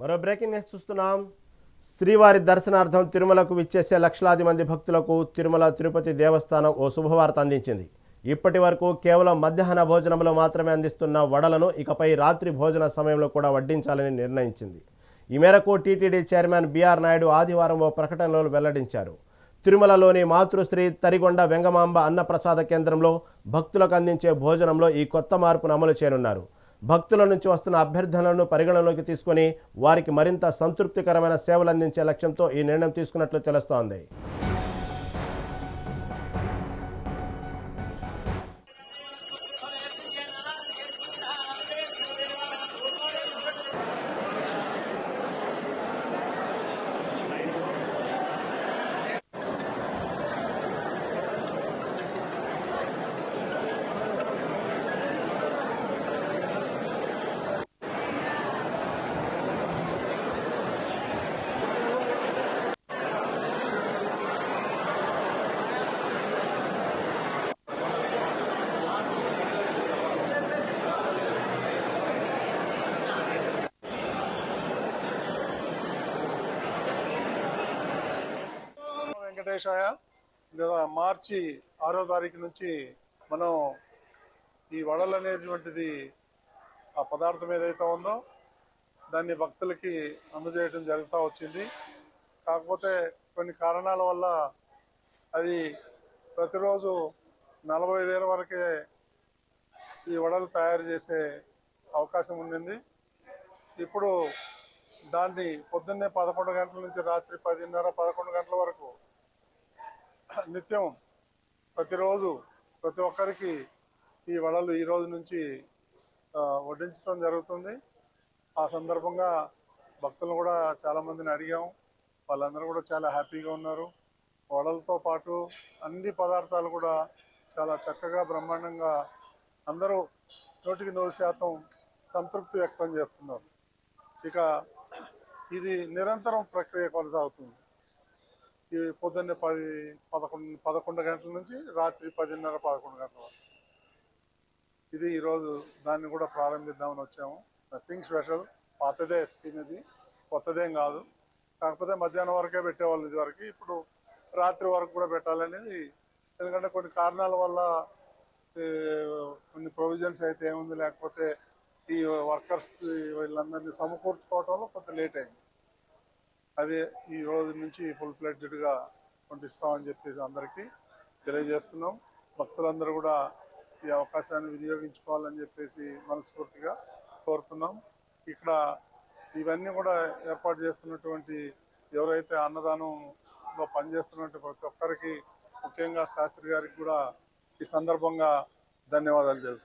మరో breaking news చూస్తున్నాం. శ్రీవారి దర్శనార్థం తిరుమలకు విచ్చేసే లక్షలాది మంది భక్తులకు తిరుమల తిరుపతి దేవస్థానం ఓ శుభవార్త అందించింది. ఇప్పటి వరకు కేవలం మధ్యాహ్న భోజనంలో మాత్రమే అందిస్తున్న వడలను ఇకపై రాత్రి భోజన సమయంలో కూడా వడ్డించాలని నిర్ణయించింది. ఈ మేరకు టీటీడీ చైర్మన్ బిఆర్ నాయుడు ఆదివారం ఓ ప్రకటనలో వెల్లడించారు. తిరుమలలోని మాతృశ్రీ తరిగొండ వెంగమాంబ అన్నప్రసాద కేంద్రంలో భక్తులకు అందించే భోజనంలో ఈ కొత్త మార్పును అమలు చేయనున్నారు. భక్తుల నుంచి వస్తున్న అభ్యర్థనలను పరిగణలోకి తీసుకొని వారికి మరింత సంతృప్తికరమైన సేవలు అందించే లక్ష్యంతో ఈ నిర్ణయం తీసుకున్నట్లు తెలుస్తోంది. వెంకటేశాయ. మార్చి 6వ తారీఖు నుంచి మనం ఈ వడలు అనేటువంటిది ఆ పదార్థం ఏదైతే ఉందో దాన్ని భక్తులకి అందజేయడం జరుగుతూ వచ్చింది. కాకపోతే కొన్ని కారణాల వల్ల అది ప్రతిరోజు 40,000 వరకే ఈ వడలు తయారు చేసే అవకాశం ఉండింది. ఇప్పుడు దాన్ని పొద్దున్నే 11 గంటల నుంచి రాత్రి 10:30, 11 గంటల వరకు నిత్యం ప్రతిరోజు ప్రతి ఒక్కరికి ఈ వడలు ఈ రోజు నుంచి వడ్డించడం జరుగుతుంది. ఆ సందర్భంగా భక్తులను కూడా చాలామందిని అడిగాం. వాళ్ళందరూ కూడా చాలా హ్యాపీగా ఉన్నారు. వడలతో పాటు అన్ని పదార్థాలు కూడా చాలా చక్కగా బ్రహ్మాండంగా అందరూ 100% సంతృప్తి వ్యక్తం చేస్తున్నారు. ఇక ఇది నిరంతరం ప్రక్రియ కొనసాగుతుంది. ఈ పొద్దున్నే 11 గంటల నుంచి రాత్రి 10:30, 11 గంటల వరకు ఇది ఈరోజు దాన్ని కూడా ప్రారంభిద్దామని వచ్చాము. నథింగ్ స్పెషల్, పాతదే స్కీమ్, ఇది కొత్తదేం కాదు. కాకపోతే మధ్యాహ్నం వరకే పెట్టేవాళ్ళు ఇదివరకు, ఇప్పుడు రాత్రి వరకు కూడా పెట్టాలనేది. ఎందుకంటే కొన్ని కారణాల వల్ల కొన్ని ప్రొవిజన్స్ అయితే ఏముంది, లేకపోతే ఈ వర్కర్స్ వీళ్ళందరినీ సమకూర్చుకోవటంలో కొంత లేట్ అయింది. అదే ఈ రోజు నుంచి ఫుల్ ఫ్లెడ్జ్డ్గా పంపిస్తామని చెప్పేసి అందరికీ తెలియజేస్తున్నాం. భక్తులందరూ కూడా ఈ అవకాశాన్ని వినియోగించుకోవాలని చెప్పేసి మనస్ఫూర్తిగా కోరుతున్నాం. ఇక్కడ ఇవన్నీ కూడా ఏర్పాటు చేస్తున్నటువంటి ఎవరైతే అన్నదానంలో పనిచేస్తున్నటువంటి ప్రతి ఒక్కరికి, ముఖ్యంగా శాస్త్రి గారికి కూడా ఈ సందర్భంగా ధన్యవాదాలు తెలుస్తున్నాం.